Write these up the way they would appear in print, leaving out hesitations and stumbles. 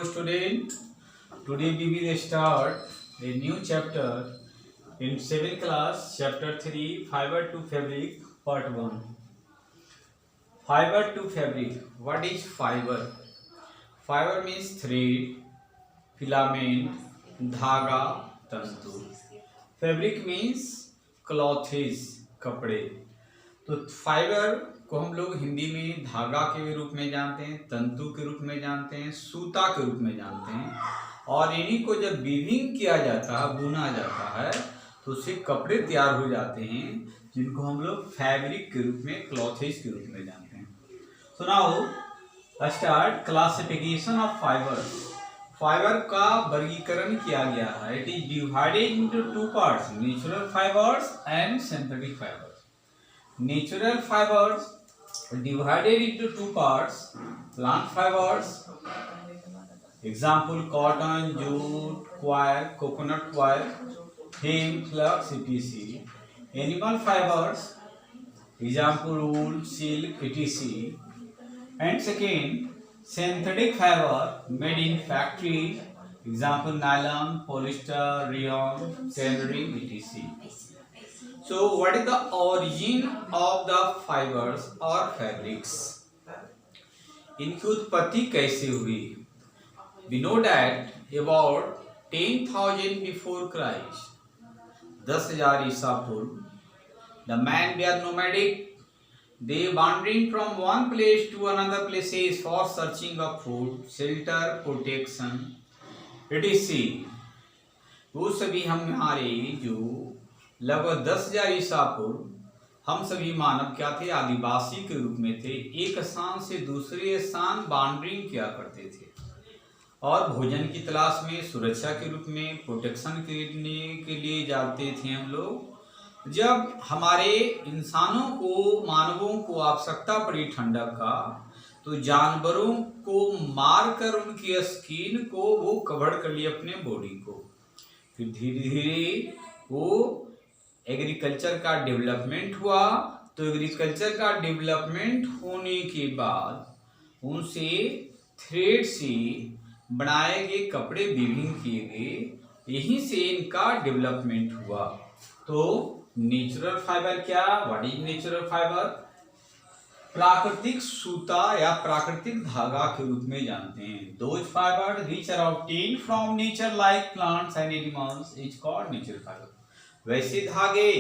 student. Today we will start a new chapter in 7th class, chapter 3, Fiber to Fabric, part 1. Fiber to fabric. What is fiber? Fiber means thread, filament, धागा, तंतु. Fabric means clothes, कपड़े. तो fibre को हम लोग हिंदी में धागा के रूप में जानते हैं, तंतु के रूप में जानते हैं, सूता के रूप में जानते हैं। और इन्हीं को जब वीविंग किया जाता है, बुना जाता है, तो उससे कपड़े तैयार हो जाते हैं, जिनको हम लोग फैब्रिक के रूप में, क्लॉथेस के रूप में जानते हैं। So now start classification of fibre. Fibre का वर्गीकरण किया गया है। It is divided into two parts, natural fibres and synthetic fibres. Natural fibers divided into two parts. Plant fibers, example cotton, jute, coir, coconut coir, hemp, flax, etc. Animal fibers, example wool, silk, etc. And second, synthetic fiber made in factory, example nylon, polyester, rayon, tailoring, etc. So, what is the origin of the fibers or fabrics? इनकी उत्पत्ति कैसे हुई? We know that about 10,000 before Christ, 10,000 ईसा पूर्व, the men were nomadic. They wandering from one place to another places for searching of food, shelter, protection, etc. वो सभी हमारे जो लगभग 10,000 ईसा पूर्व हम सभी मानव क्या थे? आदिवासी के रूप में थे। एक स्थान से दूसरे स्थान वांडरिंग किया करते थे और भोजन की तलाश में, सुरक्षा के रूप में, प्रोटेक्शन के लिए जाते थे हम लोग। जब हमारे इंसानों को, मानवों को आवश्यकता पड़ी ठंडक का, तो जानवरों को मारकर उनकी स्किन को वो कवर कर लिए अपने बॉडी को। फिर धीरे धीरे वो एग्रीकल्चर का डेवलपमेंट हुआ। तो एग्रीकल्चर का डेवलपमेंट होने के बाद उनसे थ्रेड से बनाए गए कपड़े वीविंग किए गए, यहीं से इनका डेवलपमेंट हुआ। तो नेचुरल फाइबर क्या? What is natural fibre? प्राकृतिक सूता या प्राकृतिक धागा के रूप में जानते हैं। Those fiber which are obtained from nature like plants and animals is called natural fiber. वैसे धागे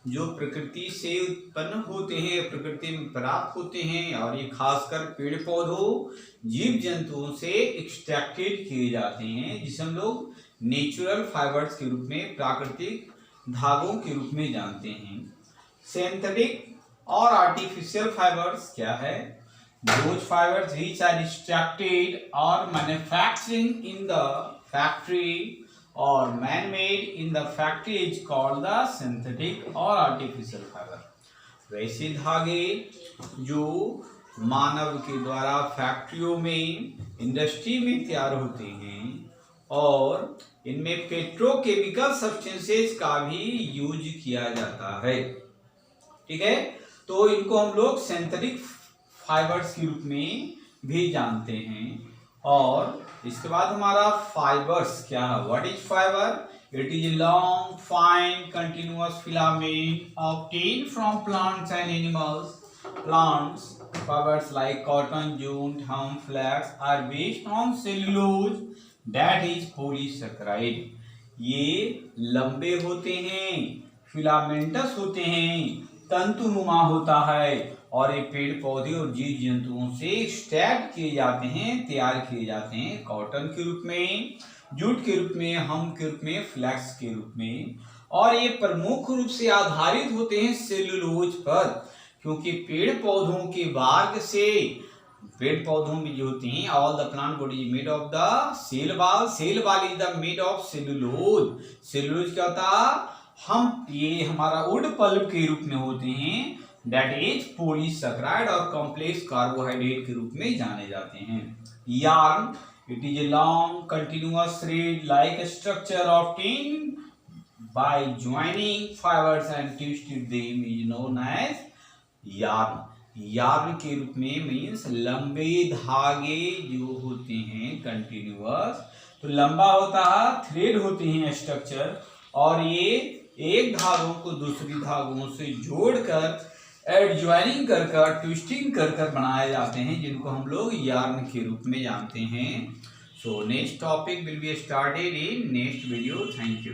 जो प्रकृति से उत्पन्न होते हैं, प्रकृति में प्राप्त होते हैं, और ये खासकर पेड़ पौधों, जीव जंतुओं से एक्सट्रैक्टेड किए जाते हैं, जिसे हम लोग नेचुरल फाइबर्स के रूप में, प्राकृतिक धागों के रूप में जानते हैं। सिंथेटिक और आर्टिफिशियल फाइबर्स क्या है? Those fibres which are extracted और मैन्युफैक्चरिंग इन द फैक्ट्री और man made in the factory is called the synthetic और आर्टिफिशियल फाइबर। वैसे धागे जो मानव के द्वारा फैक्ट्रियों में, इंडस्ट्री में तैयार होते हैं, और इनमें पेट्रोकेमिकल सब्सटेंसेस का भी यूज किया जाता है। ठीक है, तो इनको हम लोग सिंथेटिक फाइबर्स के रूप में भी जानते हैं। और इसके बाद हमारा फाइबर्स क्या है? What is fibre? It is long fine continuous filament obtained from plants and animals. Plants fibers like cotton, jute, hemp, flax are based on cellulose that is polysaccharide. ये लंबे होते हैं, फिलामेंटस होते हैं, तंतुनुमा होता है, और ये पेड़ पौधे और जीव जंतुओं से एक्सट्रैक्ट किए जाते हैं, तैयार किए जाते हैं, कॉटन के रूप में, जूट के रूप में, हम्प के रूप में, फ्लैक्स के रूप में। और ये प्रमुख रूप से आधारित होते हैं सेलुलोज पर, क्योंकि पेड़ पौधों के वर्ग से, पेड़ पौधों में जो होती हैं, all the plant body is made of the cell wall, cell wall is the made of cellulose. Cellulose क्या होता? हम ये हमारा वुड पल्प के रूप में होते हैं, दैट इज पॉलीसैकेराइड और कॉम्प्लेक्स कार्बोहाइड्रेट के रूप में जाने जाते हैं। Yarn, it is a long continuous thread like structure obtained by joining fibres and twisted them is known as yarn. Yarn के रूप में मीन्स लंबे धागे जो होते हैं कंटिन्यूअस, तो लंबा होता है, थ्रेड होते हैं स्ट्रक्चर, और ये एक धागों को दूसरी धागों से जोड़कर एडजॉइनिंग कर कर ट्विस्टिंग कर कर बनाए जाते हैं, जिनको हम लोग यार्न के रूप में जानते हैं। So next topic will be started in next video. Thank you.